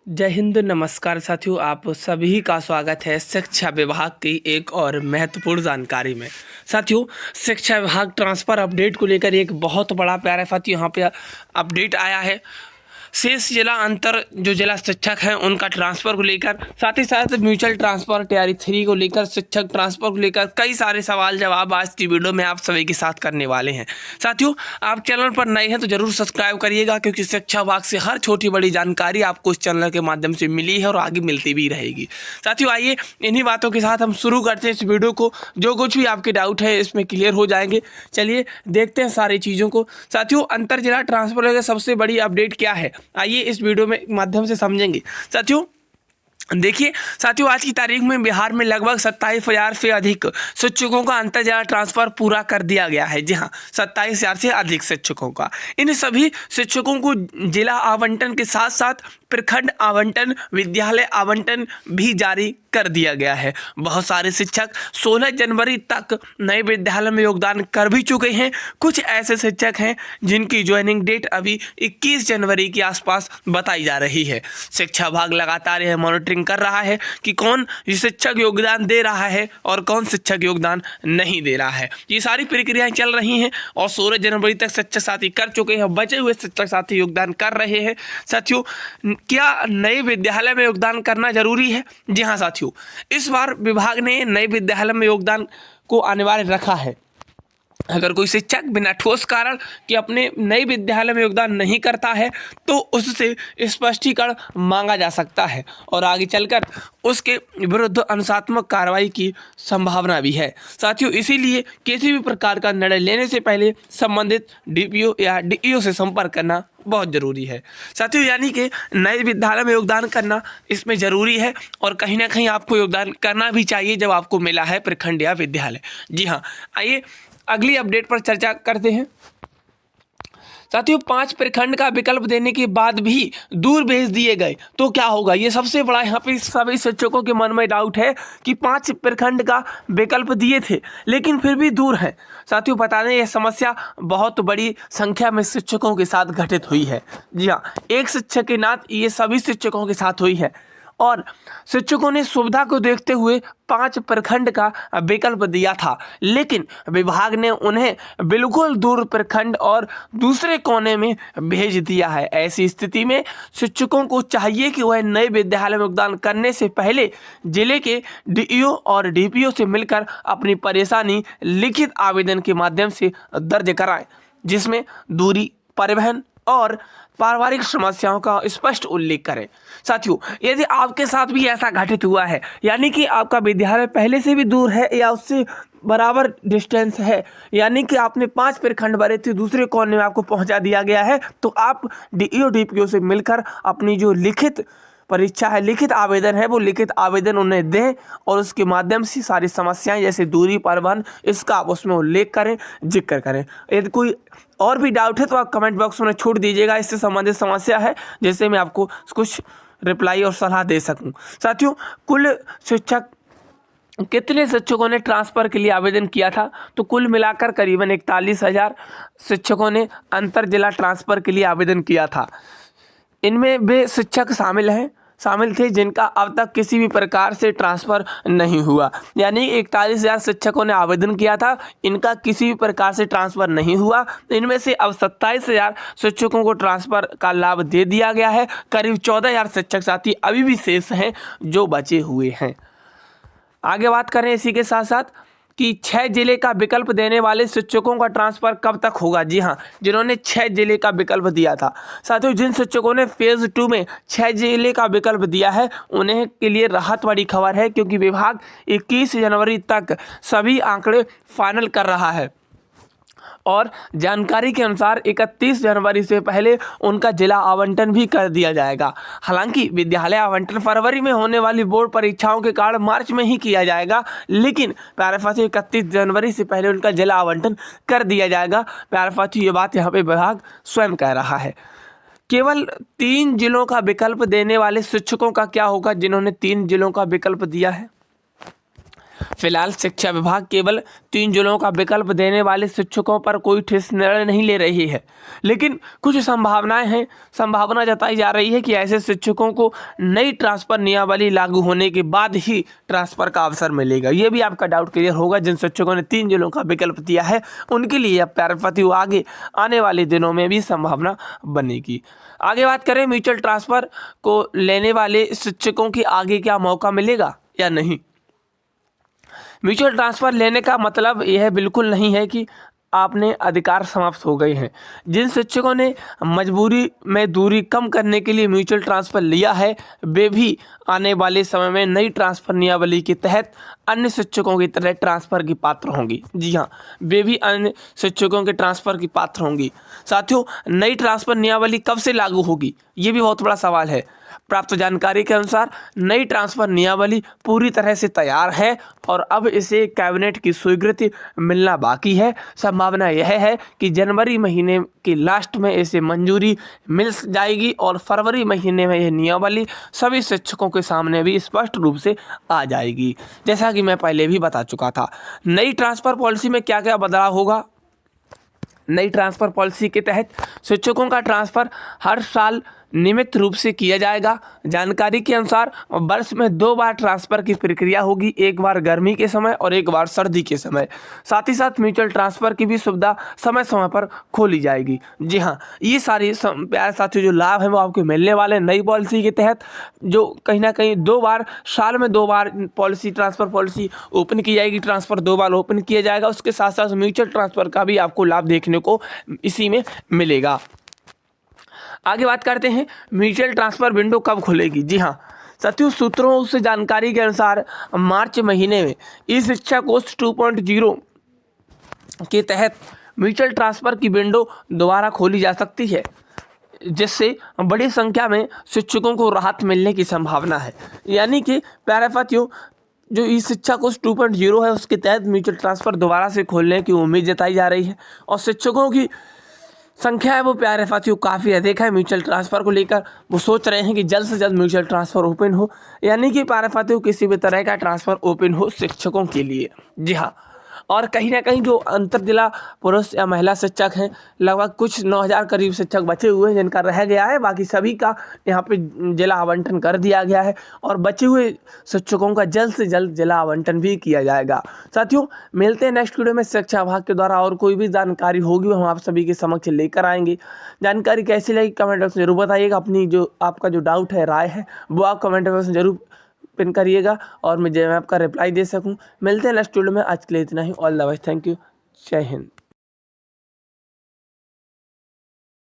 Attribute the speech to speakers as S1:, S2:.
S1: जय हिंद, नमस्कार साथियों। आप सभी का स्वागत है शिक्षा विभाग की एक और महत्वपूर्ण जानकारी में। साथियों, शिक्षा विभाग ट्रांसफ़र अपडेट को लेकर एक बहुत बड़ा प्यारा साथियों यहाँ पे अपडेट आया है। शेष जिला अंतर जो जिला शिक्षक हैं उनका ट्रांसफ़र को लेकर, साथ ही साथ म्यूचुअल ट्रांसफ़र तैयारी 3 को लेकर, शिक्षक ट्रांसफ़र को लेकर कई सारे सवाल जवाब आज की वीडियो में आप सभी के साथ करने वाले हैं। साथियों, आप चैनल पर नए हैं तो जरूर सब्सक्राइब करिएगा, क्योंकि शिक्षा विभाग से हर छोटी बड़ी जानकारी आपको इस चैनल के माध्यम से मिली है और आगे मिलती भी रहेगी। साथियों, आइए इन्हीं बातों के साथ हम शुरू करते हैं इस वीडियो को। जो कुछ भी आपके डाउट है इसमें क्लियर हो जाएंगे। चलिए देखते हैं सारी चीज़ों को। साथियों, अंतर जिला ट्रांसफ़र की सबसे बड़ी अपडेट क्या है, आइए इस वीडियो में माध्यम से समझेंगे। साथियों देखिए, साथियों आज की तारीख में बिहार में लगभग 27,000 से अधिक शिक्षकों का अंतर जिला ट्रांसफर पूरा कर दिया गया है। जी हाँ, 27,000 से अधिक शिक्षकों का। इन सभी शिक्षकों को जिला आवंटन के साथ साथ प्रखंड आवंटन, विद्यालय आवंटन भी जारी कर दिया गया है। बहुत सारे शिक्षक 16 जनवरी तक नए विद्यालय में योगदान कर भी चुके हैं। कुछ ऐसे शिक्षक हैं जिनकी ज्वाइनिंग डेट अभी 21 जनवरी के आसपास बताई जा रही है। शिक्षा विभाग लगातार यह मॉनिटरिंग कर रहा है कि कौन शिक्षक योगदान दे रहा है और कौन शिक्षक योगदान नहीं दे रहा है। ये सारी प्रक्रियाएं चल रही हैं और 16 जनवरी तक शिक्षक साथी कर चुके हैं, बचे हुए शिक्षक साथी योगदान कर रहे हैं। साथियों, क्या नए विद्यालय में योगदान करना जरूरी है? जी हाँ साथियों, इस बार विभाग ने नए विद्यालय में योगदान को अनिवार्य रखा है। अगर कोई शिक्षक बिना ठोस कारण कि अपने नए विद्यालय में योगदान नहीं करता है तो उससे स्पष्टीकरण मांगा जा सकता है और आगे चलकर उसके विरुद्ध अनुशासनात्मक कार्रवाई की संभावना भी है। साथियों, इसीलिए किसी भी प्रकार का निर्णय लेने से पहले संबंधित डीपीओ या डीईओ से संपर्क करना बहुत ज़रूरी है। साथियों, यानी कि नए विद्यालय में योगदान करना इसमें ज़रूरी है और कहीं ना कहीं आपको योगदान करना भी चाहिए जब आपको मिला है प्रखंड या विद्यालय। जी हाँ, आइए अगली अपडेट पर चर्चा करते हैं। साथियों, 5 प्रखंड का विकल्प देने के बाद भी दूर भेज दिए गए तो क्या होगा? ये सबसे बड़ा यहाँ पे सभी शिक्षकों के मन में डाउट है कि 5 प्रखंड का विकल्प दिए थे लेकिन फिर भी दूर है। साथियों, बता दें यह समस्या बहुत बड़ी संख्या में शिक्षकों के साथ घटित हुई है। जी हाँ, एक शिक्षक के नाते ये सभी शिक्षकों के साथ हुई है और शिक्षकों ने सुविधा को देखते हुए 5 प्रखंड का विकल्प दिया था, लेकिन विभाग ने उन्हें बिल्कुल दूर प्रखंड और दूसरे कोने में भेज दिया है। ऐसी स्थिति में शिक्षकों को चाहिए कि वह नए विद्यालय में योगदान करने से पहले जिले के डीईओ और डीपीओ से मिलकर अपनी परेशानी लिखित आवेदन के माध्यम से दर्ज कराएं, जिसमें दूरी, परिवहन और पारिवारिक समस्याओं का स्पष्ट उल्लेख करें। साथियों, यदि आपके साथ भी ऐसा घटित हुआ है, यानी कि आपका विद्यालय पहले से भी दूर है या उससे बराबर डिस्टेंस है, यानी कि आपने 5 प्रखंड भरे थे, दूसरे कोने में आपको पहुंचा दिया गया है, तो आप डीईओ डीपीओ से मिलकर अपनी जो लिखित परीक्षा है, लिखित आवेदन है, वो लिखित आवेदन उन्हें दें और उसके माध्यम से सारी समस्याएं जैसे दूरी, परिवहन, इसका आप उसमें उल्लेख करें, जिक्र करें। यदि कोई और भी डाउट है तो आप कमेंट बॉक्स में छूट दीजिएगा, इससे संबंधित समस्या है जिससे मैं आपको कुछ रिप्लाई और सलाह दे सकूं। साथियों, कुल शिक्षक कितने शिक्षकों ने ट्रांसफ़र के लिए आवेदन किया था? तो कुल मिलाकर करीबन 41,000 शिक्षकों ने अंतर जिला ट्रांसफ़र के लिए आवेदन किया था। इनमें वे शिक्षक शामिल थे जिनका अब तक किसी भी प्रकार से ट्रांसफ़र नहीं हुआ, यानी 41,000 शिक्षकों ने आवेदन किया था, इनका किसी भी प्रकार से ट्रांसफ़र नहीं हुआ। इनमें से अब 27,000 शिक्षकों को ट्रांसफ़र का लाभ दे दिया गया है। करीब 14,000 शिक्षक साथी अभी भी शेष हैं जो बचे हुए हैं। आगे बात करें इसी के साथ साथ कि 6 जिले का विकल्प देने वाले शिक्षकों का ट्रांसफ़र कब तक होगा? जी हाँ, जिन्होंने 6 जिले का विकल्प दिया था। साथियों, जिन शिक्षकों ने फेज़ 2 में 6 जिले का विकल्प दिया है उन्हें के लिए राहत वाली खबर है, क्योंकि विभाग 21 जनवरी तक सभी आंकड़े फाइनल कर रहा है और जानकारी के अनुसार 31 जनवरी से पहले उनका जिला आवंटन भी कर दिया जाएगा। हालांकि विद्यालय आवंटन फरवरी में होने वाली बोर्ड परीक्षाओं के कारण मार्च में ही किया जाएगा, लेकिन प्यारे साथियों 31 जनवरी से पहले उनका जिला आवंटन कर दिया जाएगा। प्यारे साथियों, ये बात यहाँ पे विभाग स्वयं कह रहा है। केवल 3 जिलों का विकल्प देने वाले शिक्षकों का क्या होगा जिन्होंने 3 जिलों का विकल्प दिया है? फिलहाल शिक्षा विभाग केवल 3 जिलों का विकल्प देने वाले शिक्षकों पर कोई ठोस निर्णय नहीं ले रही है, लेकिन कुछ संभावनाएं हैं। संभावना जताई जा रही है कि ऐसे शिक्षकों को नई ट्रांसफर नियमावली लागू होने के बाद ही ट्रांसफर का अवसर मिलेगा। ये भी आपका डाउट क्लियर होगा। जिन शिक्षकों ने 3 जिलों का विकल्प दिया है उनके लिए अब प्यारे साथियों आगे आने वाले दिनों में भी संभावना बनेगी। आगे बात करें म्यूचुअल ट्रांसफर को लेने वाले शिक्षकों की आगे क्या मौका मिलेगा या नहीं। म्यूचुअल ट्रांसफ़र लेने का मतलब यह बिल्कुल नहीं है कि आपने अधिकार समाप्त हो गए हैं। जिन शिक्षकों ने मजबूरी में दूरी कम करने के लिए म्यूचुअल ट्रांसफ़र लिया है वे भी आने वाले समय में नई ट्रांसफ़र नियमावली के तहत अन्य शिक्षकों की तरह ट्रांसफ़र की पात्र होंगी। जी हाँ, वे भी अन्य शिक्षकों के ट्रांसफ़र की पात्र होंगी। साथियों, नई ट्रांसफ़र नियमावली कब से लागू होगी, ये भी बहुत बड़ा सवाल है। प्राप्त जानकारी के अनुसार नई ट्रांसफर नियमावली पूरी तरह से तैयार है और अब इसे कैबिनेट की स्वीकृति मिलना बाकी है। संभावना यह है कि जनवरी महीने के लास्ट में इसे मंजूरी मिल जाएगी और फरवरी महीने में यह नियमावली सभी शिक्षकों के सामने भी स्पष्ट रूप से आ जाएगी। जैसा कि मैं पहले भी बता चुका था, नई ट्रांसफर पॉलिसी में क्या क्या बदलाव होगा। नई ट्रांसफ़र पॉलिसी के तहत शिक्षकों का ट्रांसफ़र हर साल नियमित रूप से किया जाएगा। जानकारी के अनुसार वर्ष में 2 बार ट्रांसफ़र की प्रक्रिया होगी, एक बार गर्मी के समय और एक बार सर्दी के समय। साथ ही साथ म्यूचुअल ट्रांसफ़र की भी सुविधा समय समय पर खोली जाएगी। जी हाँ, ये सारी प्यारे साथियों जो लाभ हैं वो आपको मिलने वाले नई पॉलिसी के तहत, जो कहीं ना कहीं 2 बार साल में 2 बार पॉलिसी ट्रांसफ़र पॉलिसी ओपन की जाएगी, ट्रांसफ़र 2 बार ओपन किया जाएगा। उसके साथ साथ म्यूचुअल ट्रांसफ़र का भी आपको लाभ देखने को इसी में मिलेगा। आगे बात करते हैं म्यूचुअल ट्रांसफ़र विंडो कब खुलेगी। जी हाँ साथियों, सूत्रों से जानकारी के अनुसार मार्च महीने में ई शिक्षा कोष 2.0 के तहत म्यूचुअल ट्रांसफ़र की विंडो दोबारा खोली जा सकती है, जिससे बड़ी संख्या में शिक्षकों को राहत मिलने की संभावना है। यानी कि प्यारे साथियों, जो ई शिक्षा कोष 2.0 है उसके तहत म्यूचुअल ट्रांसफ़र दोबारा से खोलने की उम्मीद जताई जा रही है और शिक्षकों की संख्या है वो प्यारे साथियों काफ़ी अधिक है। म्यूचुअल ट्रांसफ़र को लेकर वो सोच रहे हैं कि जल्द से जल्द म्यूचुअल ट्रांसफ़र ओपन हो, यानी कि प्यारे साथियों किसी भी तरह का ट्रांसफ़र ओपन हो शिक्षकों के लिए। जी हाँ, और कहीं ना कहीं जो अंतर जिला पुरुष या महिला शिक्षक हैं, लगभग कुछ 9000 करीब शिक्षक बचे हुए हैं जिनका रह गया है। बाकी सभी का यहाँ पे जिला आवंटन कर दिया गया है और बचे हुए शिक्षकों का जल्द से जल्द जिला आवंटन भी किया जाएगा। साथियों, मिलते हैं नेक्स्ट वीडियो में। शिक्षा विभाग के द्वारा और कोई भी जानकारी होगी वो हम आप सभी के समक्ष लेकर आएंगे। जानकारी कैसी लगी कमेंट बॉक्स में जरूर बताइएगा। अपनी जो आपका जो डाउट है, राय है, वो आप कमेंट बॉक्स में जरूर पिन करिएगा और मैं आपका रिप्लाई दे सकूं। मिलते हैं नेक्स्ट वीडियो में। आज के लिए इतना ही। All the best. Thank you. जय हिंद।